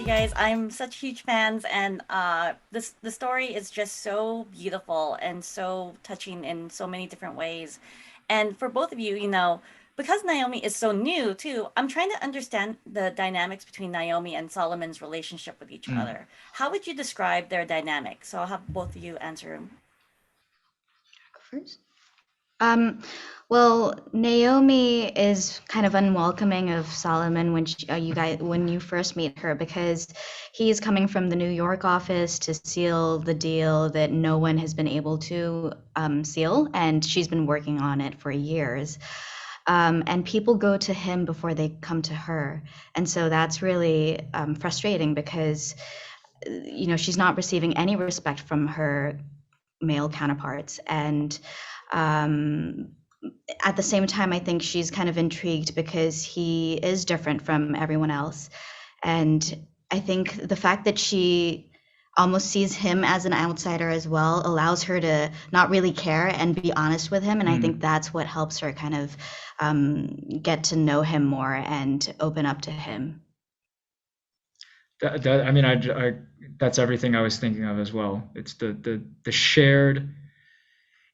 guys. I'm such huge fans, and this the story is just so beautiful and so touching in so many different ways. And for both of you, because Naomi is so new too, I'm trying to understand the dynamics between Naomi and Solomon's relationship with each Mm. other. How would you describe their dynamic? So I'll have both of you answer. Go first. Um, well, Naomi is kind of unwelcoming of Solomon when you first meet her because he's coming from the New York office to seal the deal that no one has been able to seal, and she's been working on it for years. And people go to him before they come to her, and so that's really frustrating because she's not receiving any respect from her male counterparts, and um, at the same time, I think she's kind of intrigued because he is different from everyone else. And I think the fact that she almost sees him as an outsider as well allows her to not really care and be honest with him. And I think Mm. that's what helps her kind of get to know him more and open up to him. I mean, that's everything I was thinking of as well. It's the shared.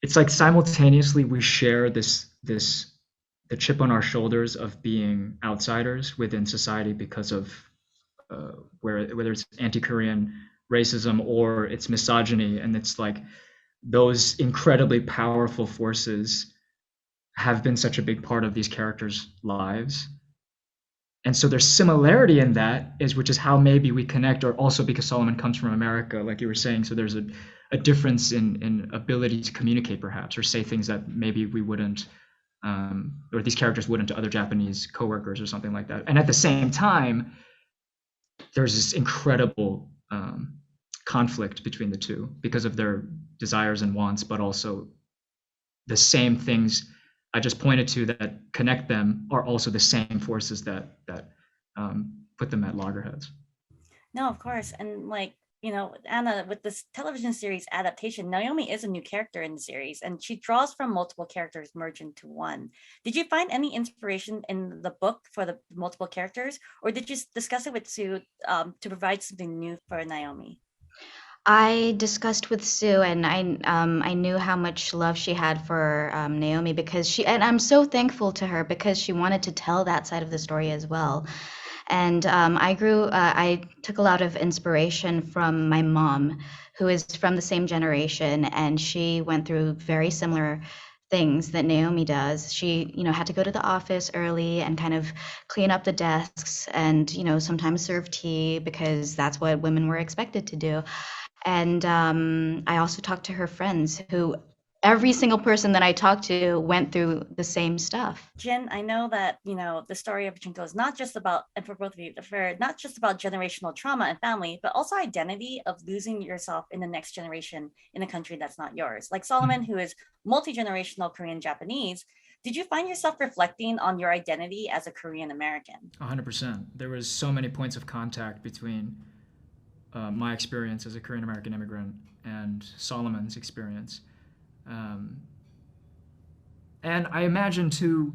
It's like simultaneously we share this the chip on our shoulders of being outsiders within society because of whether it's anti-Korean racism or it's misogyny, and it's like those incredibly powerful forces have been such a big part of these characters' lives. And so there's similarity in that, which is how maybe we connect, or also because Solomon comes from America, like you were saying. So there's a difference in ability to communicate, perhaps, or say things that maybe we wouldn't, or these characters wouldn't to other Japanese coworkers or something like that. And at the same time, there's this incredible conflict between the two because of their desires and wants, but also the same things I just pointed to that connect them are also the same forces that put them at loggerheads. No, of course. And Anna, with this television series adaptation, Naomi is a new character in the series and she draws from multiple characters merged into one. Did you find any inspiration in the book for the multiple characters, or did you discuss it with Sue to provide something new for Naomi? I discussed with Sue, and I knew how much love she had for Naomi because and I'm so thankful to her because she wanted to tell that side of the story as well. And I took a lot of inspiration from my mom, who is from the same generation, and she went through very similar things that Naomi does. She, had to go to the office early and kind of clean up the desks and, sometimes serve tea because that's what women were expected to do. And I also talked to her friends who every single person that I talked to went through the same stuff. Jin, I know that, the story of Pachinko is not just about, and for both of you, for not just about generational trauma and family, but also identity of losing yourself in the next generation in a country that's not yours. Like Solomon, who is multi-generational Korean Japanese, did you find yourself reflecting on your identity as a Korean American? 100%. There was so many points of contact between my experience as a Korean American immigrant and Solomon's experience. Um, and I imagine too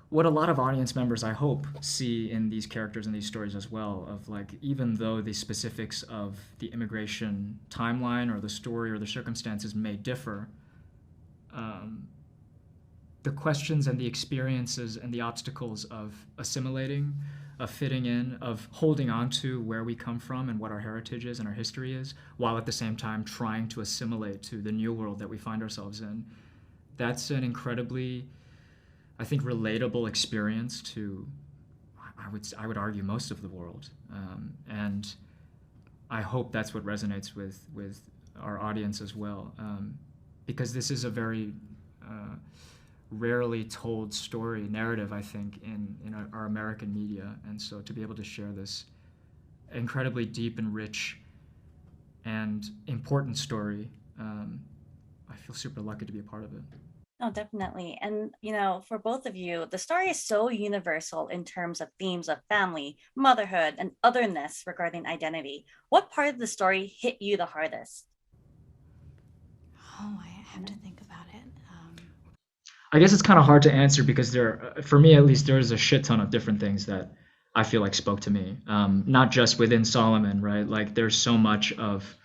what a lot of audience members, I hope, see in these characters and these stories as well, of like, even though the specifics of the immigration timeline or the story or the circumstances may differ, um, the questions and the experiences and the obstacles of assimilating, of fitting in, of holding on to where we come from and what our heritage is and our history is, while at the same time trying to assimilate to the new world that we find ourselves in. That's an incredibly, I think, relatable experience to, I would argue, most of the world. And I hope that's what resonates with our audience as well, because this is a very rarely told story narrative, I think, in our American media. And so to be able to share this incredibly deep and rich and important story, I feel super lucky to be a part of it. No, definitely. And, for both of you, the story is so universal in terms of themes of family, motherhood, and otherness regarding identity. What part of the story hit you the hardest? Oh, I have to think about it. I guess it's kind of hard to answer because for me at least, there's a shit ton of different things that I feel like spoke to me. Not just within Solomon, right? Like there's so much of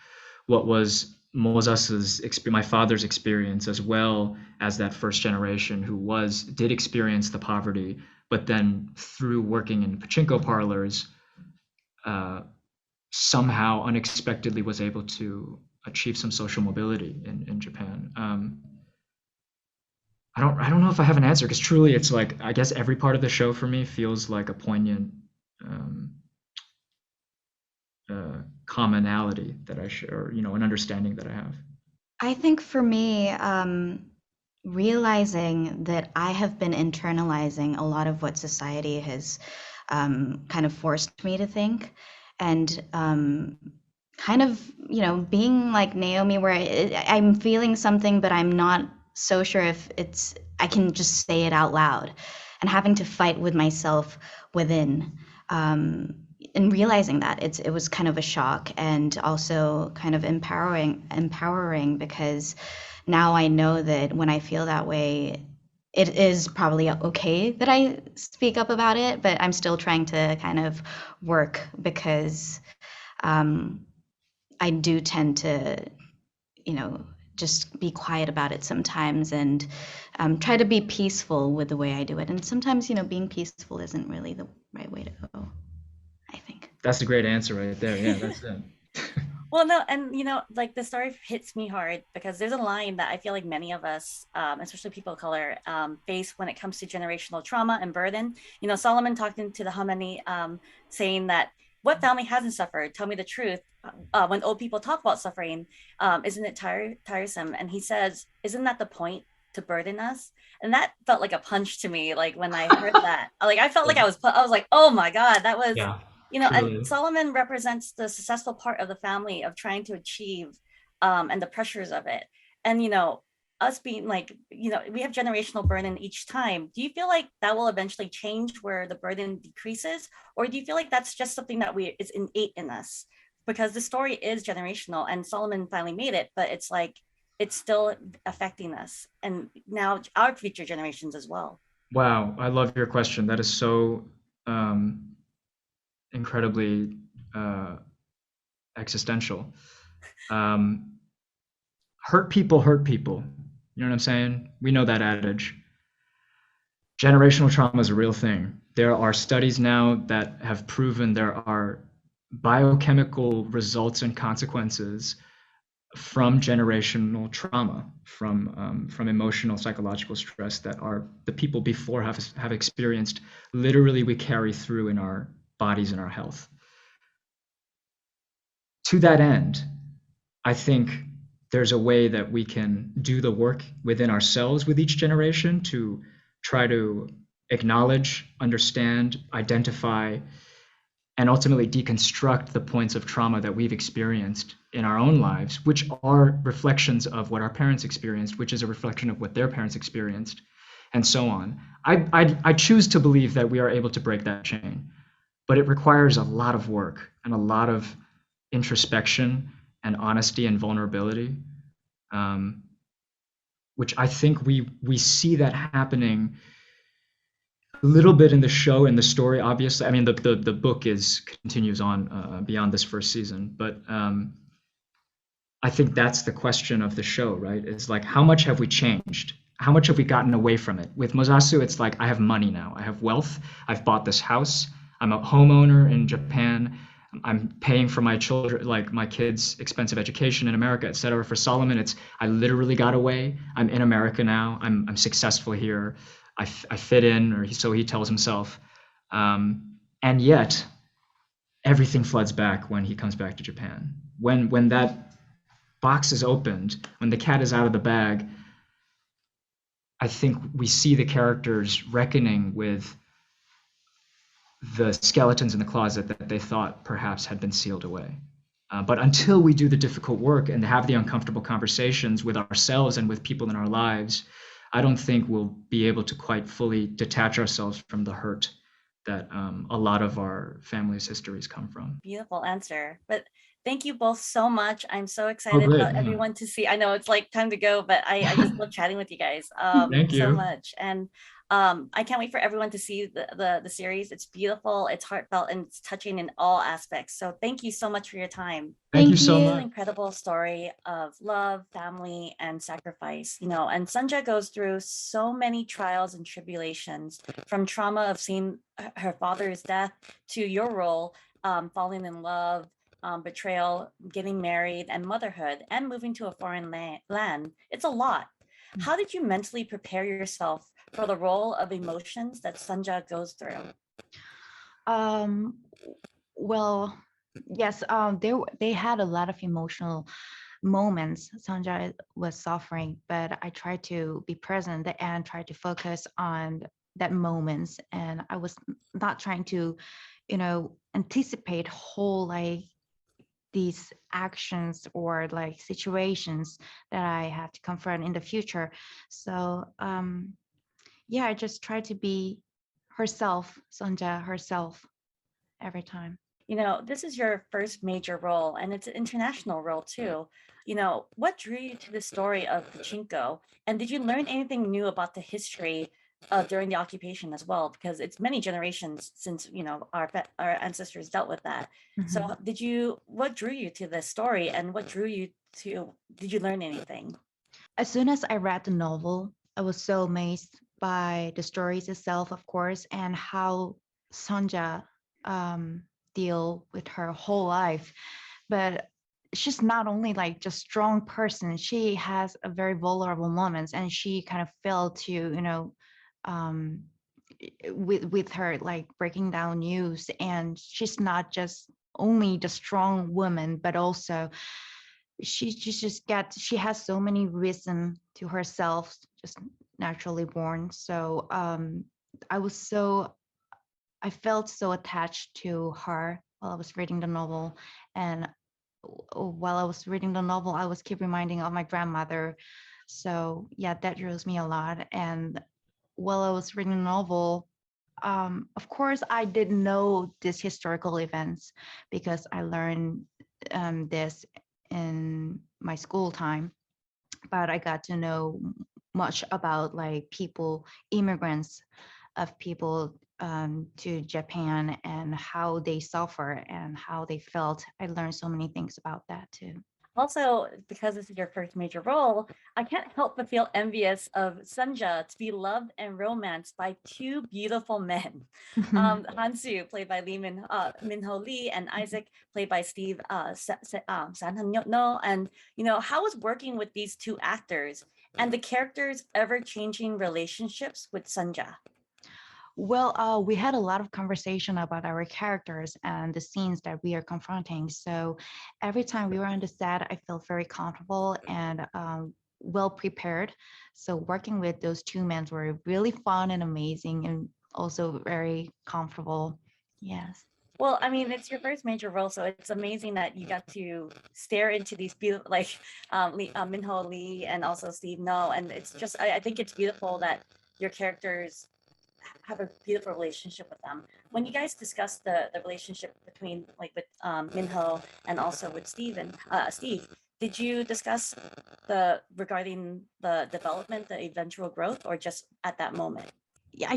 what was my father's experience, as well as that first generation who did experience the poverty, but then through working in pachinko parlors, uh, somehow unexpectedly was able to achieve some social mobility in Japan. I don't know if I have an answer, because truly it's like, I guess every part of the show for me feels like a poignant um, commonality that I share, or an understanding that I have. I think for me, realizing that I have been internalizing a lot of what society has kind of forced me to think, and kind of, being like Naomi, where I'm feeling something, but I'm not so sure if I can just say it out loud, and having to fight with myself within. And realizing that it was kind of a shock, and also kind of empowering, because now I know that when I feel that way, it is probably okay that I speak up about it, but I'm still trying to kind of work, because I do tend to, just be quiet about it sometimes, and try to be peaceful with the way I do it. And sometimes, being peaceful isn't really the right way to go, I think. That's a great answer right there. Yeah, that's it. Well, no, and like the story hits me hard because there's a line that I feel like many of us, especially people of color, face when it comes to generational trauma and burden. Solomon talking to the Hamani, saying that what family hasn't suffered? Tell me the truth. When old people talk about suffering, isn't it tiresome? And he says, isn't that the point? To burden us? And that felt like a punch to me. Like when I heard that, like I felt like I was like, oh my God, that was Yeah, and truly. Solomon represents the successful part of the family of trying to achieve and the pressures of it. And, us being like, we have generational burden each time. Do you feel like that will eventually change where the burden decreases? Or do you feel like that's just something that is innate in us? Because the story is generational and Solomon finally made it, but it's like, it's still affecting us and now our future generations as well. Wow, I love your question. That is so um, incredibly uh, existential. Um, hurt people hurt people. You know what I'm saying? We know that adage. Generational trauma is a real thing. There are studies now that have proven there are biochemical results and consequences from generational trauma, from emotional, psychological stress that are the people before have experienced. Literally, we carry through in our bodies and our health. To that end, I think there's a way that we can do the work within ourselves with each generation to try to acknowledge, understand, identify, and ultimately deconstruct the points of trauma that we've experienced in our own lives, which are reflections of what our parents experienced, which is a reflection of what their parents experienced, and so on. I choose to believe that we are able to break that chain, but it requires a lot of work and a lot of introspection and honesty and vulnerability, um, which I think we see that happening a little bit in the show and the story. Obviously, I mean the book continues on beyond this first season, but I think that's the question of the show, right? It's like, how much have we changed? How much have we gotten away from it? With Mozasu, it's like, I have money now. I have wealth. I've bought this house. I'm a homeowner in Japan. I'm paying for my children, like my kids' expensive education in America, et cetera. For Solomon, it's, I literally got away. I'm in America now. I'm successful here. I fit in, or so he tells himself. And yet, everything floods back when he comes back to Japan. When that box is opened, when the cat is out of the bag, I think we see the characters reckoning with the skeletons in the closet that they thought perhaps had been sealed away. But until we do the difficult work and have the uncomfortable conversations with ourselves and with people in our lives, I don't think we'll be able to quite fully detach ourselves from the hurt that a lot of our families' histories come from. Beautiful answer. But Thank you both so much. I'm so Oh, excited great. for Yeah. everyone to see. I know it's like time to go, but I just love chatting with you guys Thank so you. much. And I can't wait for everyone to see the series. It's beautiful, it's heartfelt, and it's touching in all aspects. So thank you so much for your time. Thank you Thank so It's an you. much. incredible story of love, family, and sacrifice, you know, and Sunja goes through so many trials and tribulations, from trauma of seeing her father's death to your role, falling in love, betrayal, getting married, and motherhood, and moving to a foreign land. It's a lot. How did you mentally prepare yourself for the role of emotions that Sunja goes through? Um, well, yes, they had a lot of emotional moments. Sanja was suffering, but I tried to be present and try to focus on that moments. And I was not trying to, anticipate whole like these actions or like situations that I have to confront in the future. So yeah, I just try to be herself, Sanja herself every time. You know, this is your first major role, and it's an international role too. You know, what drew you to the story of Pachinko? And did you learn anything new about the history during the occupation as well? Because it's many generations since, you know, our ancestors dealt with that. Mhm. So what drew you to this story, and what drew you to, did you learn anything? As soon as I read the novel, I was so amazed by the stories itself, of course, and how Sonja um, deal with her whole life. But she's not only like just strong person; she has a very vulnerable moments, and she kind of fell to um, with her like breaking down news, and she's not just only the strong woman, but also she has so many reason to herself, just naturally born. So I was so I felt so attached to her while I was reading the novel. And while I was reading the novel, I was keep reminding of my grandmother. So yeah, that draws me a lot. And while I was reading the novel, of course I didn't know these historical events because I learned this in my school time, but I got to know much about like people, immigrants of people to Japan and how they suffer and how they felt. I learned so many things about that too. Also, because this is your first major role, I can't help but feel envious of Sunja to be loved and romanced by two beautiful men. Hansu, played by Minho Lee, and Isaac, played by Steve San No. And, you know, how was working with these two actors and the characters' ever-changing relationships with Sunja? Well, we had a lot of conversation about our characters and the scenes that we are confronting. So every time we were on the set, I felt very comfortable and well prepared. So working with those two men were really fun and amazing and also very comfortable. Yes. Well, I mean, it's your first major role, so it's amazing that you got to stare into these beautiful, like Minho Lee and also Steve No, and it's just, I think it's beautiful that your characters have a beautiful relationship with them. When you guys discuss the relationship between like with Minho and also with Steve, did you discuss the regarding the development, the eventual growth, or just at that moment? Yeah,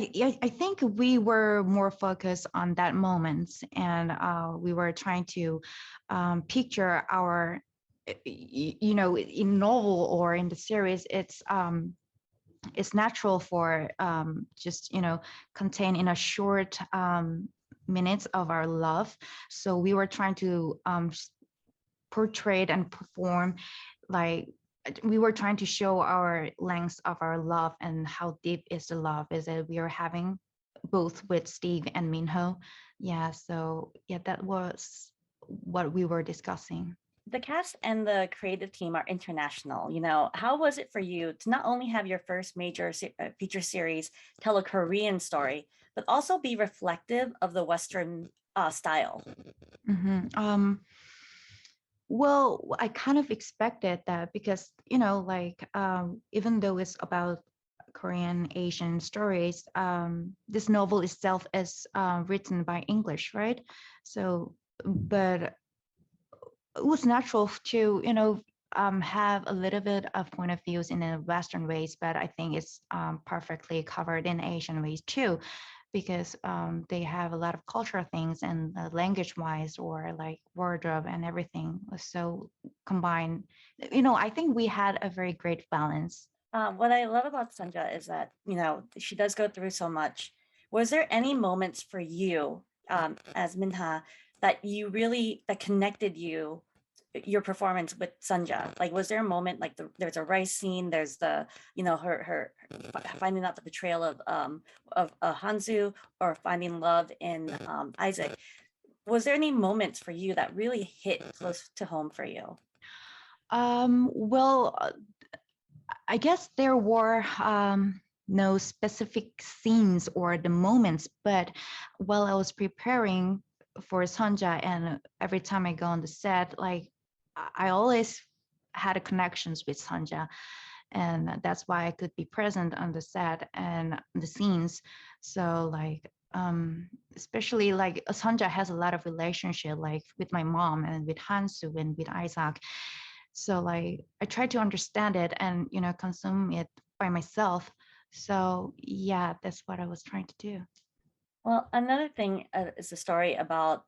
I think we were more focused on that moment, and we were trying to picture our, in novel or in the series, it's natural for just contain in a short minutes of our love. So we were trying to portray and perform like we were trying to show our lengths of our love and how deep is the love is it we are having both with Steve and Minho. Yeah, so yeah, that was what we were discussing. The cast and the creative team are international. You know, how was it for you to not only have your first major feature series tell a Korean story, but also be reflective of the Western style? Well, I kind of expected that because, like, even though it's about Korean Asian stories, this novel itself is written by English, right? So, but it was natural to, have a little bit of point of views in the Western ways, but I think it's perfectly covered in Asian ways too, because they have a lot of cultural things and language-wise or like wardrobe and everything was so combined. I think we had a very great balance. What I love about Sunja is that, she does go through so much. Was there any moments for you, as Minha, that connected your performance with Sunja? Like, was there a moment like there's a rice scene, there's the, her finding out the betrayal of Hanzu, or finding love in Isaac. Was there any moments for you that really hit close to home for you? Well, I guess there were no specific scenes or the moments, but while I was preparing for Sanja, and every time I go on the set, like I always had a connections with Sanja, and that's why I could be present on the set and the scenes. So like especially like Sanja has a lot of relationship like with my mom and with Hansu and with Isaac. So like I try to understand it and consume it by myself. So yeah, that's what I was trying to do. Well, another thing is the story about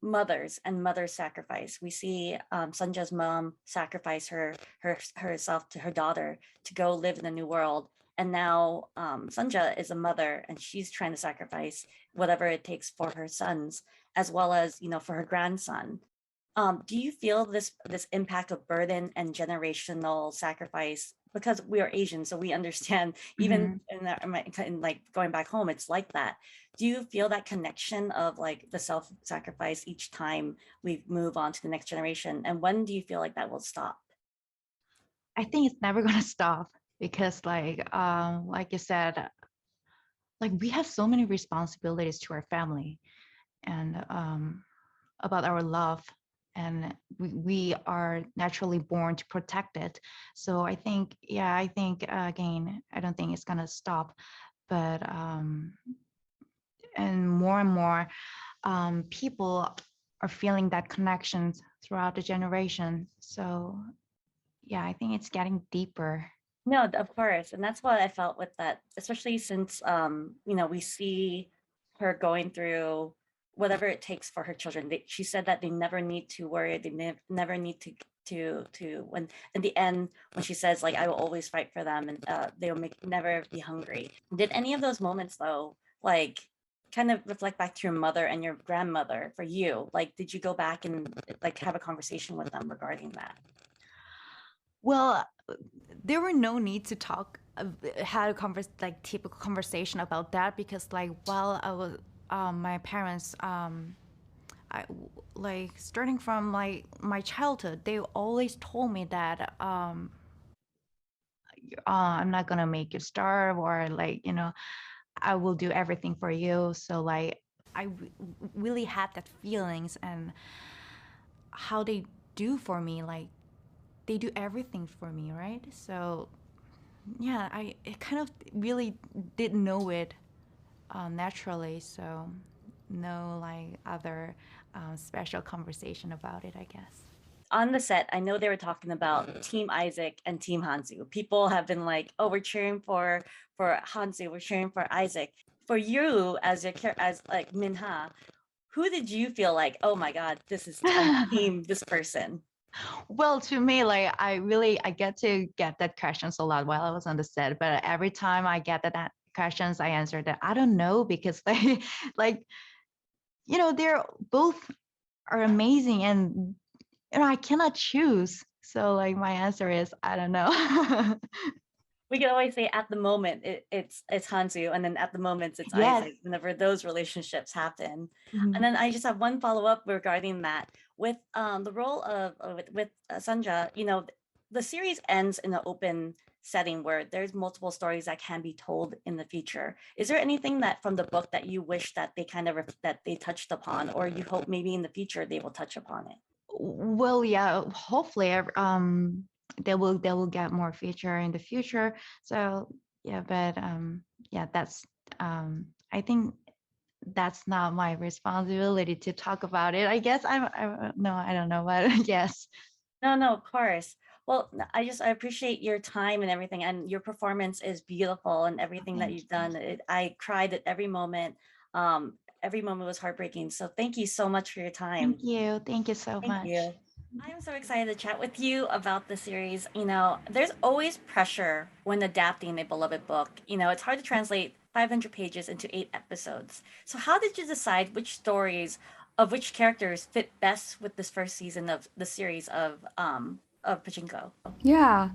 mothers and mother sacrifice. We see Sanja's mom sacrifice herself to her daughter to go live in the new world. And now Sanja is a mother and she's trying to sacrifice whatever it takes for her sons, as well as, for her grandson. Do you feel this impact of burden and generational sacrifice? Because we are Asian, so we understand even in like going back home, it's like that. Do you feel that connection of like the self-sacrifice each time we move on to the next generation? And when do you feel like that will stop? I think it's never gonna stop because like you said, like we have so many responsibilities to our family and about our love, and we are naturally born to protect it. So I think again, I don't think it's gonna stop, but and more people are feeling that connections throughout the generation. So yeah, I think it's getting deeper. No, of course. And that's what I felt with that, especially since we see her going through whatever it takes for her children. She said that they never need to worry, they never need to when in the end, when she says like I will always fight for them and they will never be hungry. Did any of those moments though, like kind of reflect back to your mother and your grandmother for you? Like, did you go back and like have a conversation with them regarding that? Well, there were no need to talk, had a typical conversation about that because like while I was, my parents, I like starting from like my childhood, they always told me that I'm not gonna make you starve or like I will do everything for you. So like I really had that feelings and how they do for me, like they do everything for me, right? So yeah, I kind of really did know it naturally. So no like other special conversation about it, I guess. On the set, I know they were talking about Team Isaac and Team Hansu. People have been like, "Oh, we're cheering for Hansu. We're cheering for Isaac." For you, as like Minha, who did you feel like, "Oh my God, this is team this person"? Well, to me, like I get to get that questions a lot while I was on the set, but every time I get that questions, I answer that I don't know because like they're both are amazing and I cannot choose. So like my answer is I don't know. We can always say at the moment it's Hansu, and then at the moment it's Yes. Isaac. Whenever those relationships happen, Mhm. and then I just have one follow up regarding that with the role of with Sanja. The series ends in an open setting where there's multiple stories that can be told in the future. Is there anything that from the book that you wish that they kind of that they touched upon, or you hope maybe in the future they will touch upon it? Well, yeah, hopefully they will get more feature in the future. So yeah, but yeah, that's I think that's not my responsibility to talk about it. I guess no, I don't know, but yes. No, of course. Well, I appreciate your time and everything, and your performance is beautiful and everything that Thank you've you. done. I cried at every moment. Every moment was heartbreaking. So thank you so much for your time. Thank you. Thank you so Thank much. you. I'm so excited to chat with you about the series. There's always pressure when adapting a beloved book. It's hard to translate 500 pages into 8 episodes. So, how did you decide which stories of which characters fit best with this first season of the series of Pachinko? Yeah.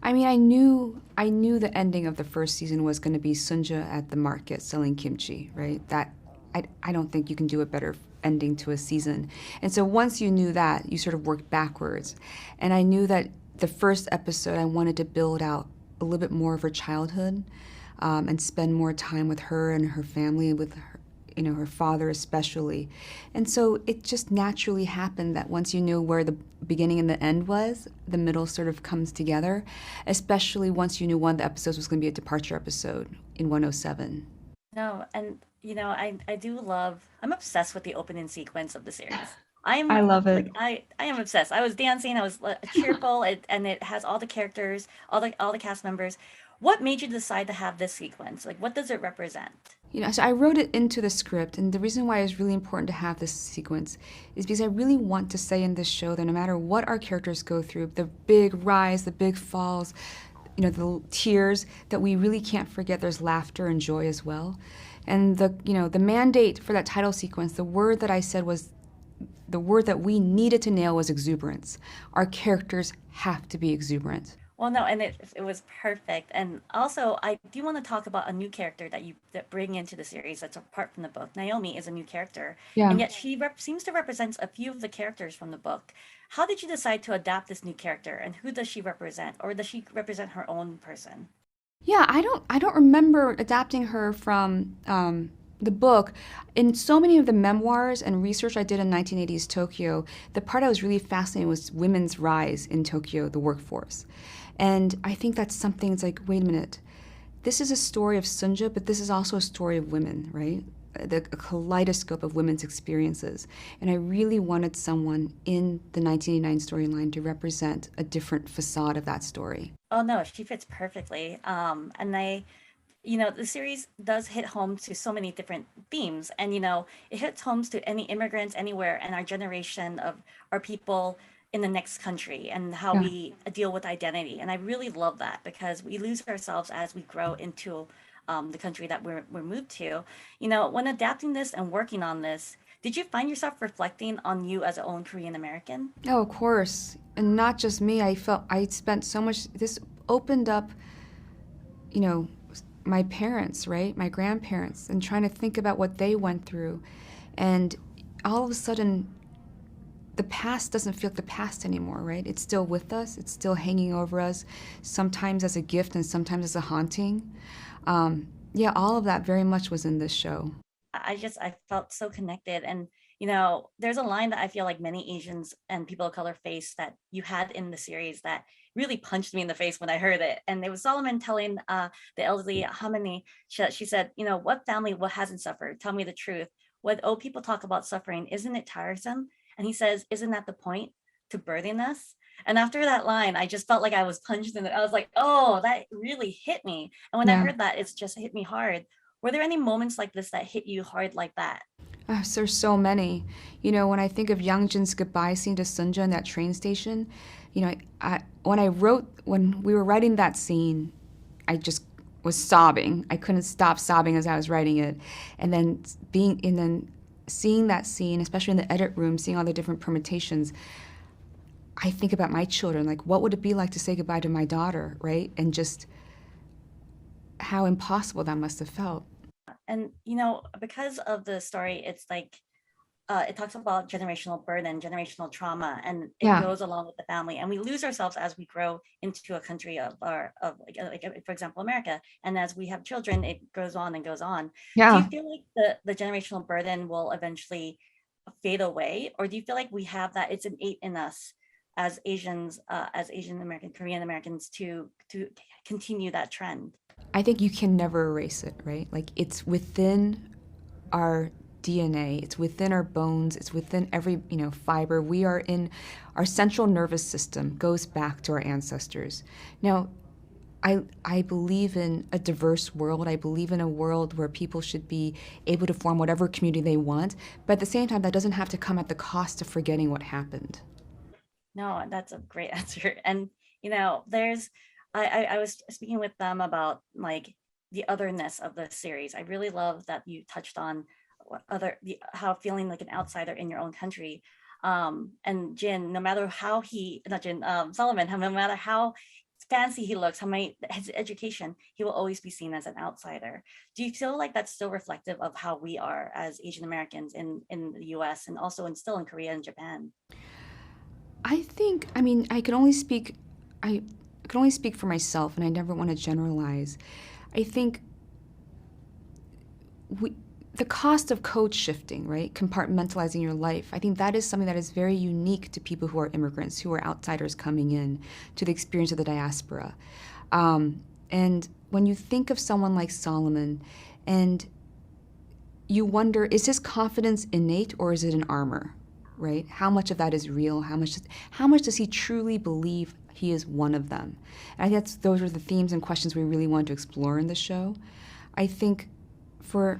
I mean, I knew the ending of the first season was going to be Sunja at the market selling kimchi, right? I don't think you can do a better ending to a season. And so once you knew that, you sort of worked backwards. And I knew that the first episode I wanted to build out a little bit more of her childhood, and spend more time with her and her family, with her, her father especially. And so it just naturally happened that once you knew where the beginning and the end was, the middle sort of comes together, especially once you knew one of the episodes was going to be a departure episode in 107. No, and I do love. I'm obsessed with the opening sequence of the series. I I'm love it. like I am obsessed. I was dancing. I was cheerful, and it has all the characters, all the cast members. What made you decide to have this sequence? Like, what does it represent? So I wrote it into the script, and the reason why it's really important to have this sequence is because I really want to say in this show that no matter what our characters go through, the big rise, the big falls, the tears, that we really can't forget there's laughter and joy as well. And the mandate for that title sequence, the word that I said was, the word that we needed to nail was exuberance. Our characters have to be exuberant. Well, no, and it was perfect. And also, I do want to talk about a new character that bring into the series that's apart from the book. Naomi is a new character, Yeah. and yet she seems to represent a few of the characters from the book. How did you decide to adapt this new character, and who does she represent, or does she represent her own person? Yeah, I don't remember adapting her from the book. In so many of the memoirs and research I did in 1980s Tokyo, the part I was really fascinated was women's rise in Tokyo, the workforce. And I think that's something, it's like, wait a minute, this is a story of Sunja, but this is also a story of women, right? A kaleidoscope of women's experiences. And I really wanted someone in the 1989 storyline to represent a different facade of that story. Oh no, she fits perfectly. And the series does hit home to so many different themes, and it hits homes to any immigrants anywhere and our generation of our people in the next country and how Yeah. we deal with identity. And I really love that because we lose ourselves as we grow into the country that we're moved to. When adapting this and working on this, did you find yourself reflecting on you as a own Korean American? Oh, of course. And not just me. I felt I spent so much, this opened up, you know, my parents, right? My grandparents, and trying to think about what they went through. And all of a sudden, the past doesn't feel like the past anymore, right? It's still with us, it's still hanging over us, sometimes as a gift and sometimes as a haunting. Yeah, all of that very much was in this show. I felt so connected. And there's a line that I feel like many Asians and people of color face that you had in the series that really punched me in the face when I heard it. And it was Solomon telling the elderly Hamani, she said, what family, what hasn't suffered? Tell me the truth. When old people talk about suffering, isn't it tiresome? And he says, isn't that the point, to birthing us? And after that line, I just felt like I was punched in the, I was like, oh, that really hit me. And when I Yeah. heard that, it's just hit me hard. Were there any moments like this that hit you hard like that? There's so many. When I think of Youngjin's goodbye scene to Sunja in that train station, when we were writing that scene, I just was sobbing. I couldn't stop sobbing as I was writing it. And then seeing that scene, especially in the edit room, seeing all the different permutations, I think about my children. Like, what would it be like to say goodbye to my daughter, right? And just how impossible that must have felt. And because of the story, it's like it talks about generational burden, generational trauma, and it Yeah. goes along with the family. And we lose ourselves as we grow into a country like, for example, America. And as we have children, it goes on and goes on. Do you Yeah. feel like the generational burden will eventually fade away, or do you feel like we have that? It's innate in us as Asians, as Asian American, Korean Americans, to continue that trend. I think you can never erase it, right? Like, it's within our DNA. It's within our bones. It's within every, fiber. We are in our central nervous system goes back to our ancestors. Now, I believe in a diverse world. I believe in a world where people should be able to form whatever community they want. But at the same time, that doesn't have to come at the cost of forgetting what happened. No, that's a great answer. And there's I was speaking with them about like the otherness of the series. I really love that you touched on how feeling like an outsider in your own country. And Jin, no matter how not Jin, Solomon, no matter how fancy he looks, his education, he will always be seen as an outsider. Do you feel like that's still reflective of how we are as Asian Americans in the US and also still in Korea and Japan? I think, I can only speak for myself, and I never want to generalize. I think the cost of code shifting, right? Compartmentalizing your life. I think that is something that is very unique to people who are immigrants, who are outsiders coming in to the experience of the diaspora. And when you think of someone like Solomon, and you wonder, is his confidence innate or is it an armor, right? How much of that is real? How much does he truly believe he is one of them? And I think those are the themes and questions we really want to explore in the show. I think for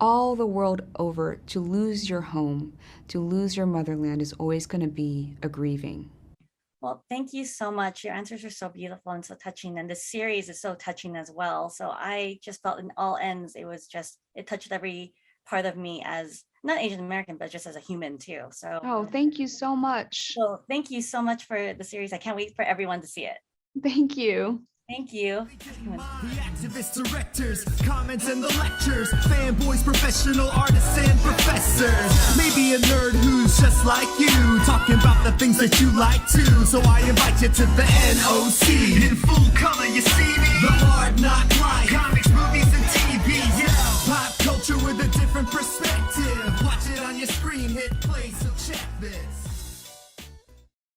all the world over, to lose your home, to lose your motherland is always going to be a grieving. Well, thank you so much. Your answers are so beautiful and so touching. And this series is so touching as well. So I just felt in all ends, it touched every part of me as not Asian American, but just as a human too. So Oh, thank you so much. So thank you so much for the series. I can't wait for everyone to see it. Thank you. Thank you. The activists, directors, comments and the lectures, fanboys, professional artists and professors. Maybe a nerd who's just like you, talking about the things that you like too. So I invite you to the NOC. In full color, you see me. The hard knock life, comics, movies and TV. Yeah, pop culture with a different perspective. Watch it on your screen, hit play, so check this.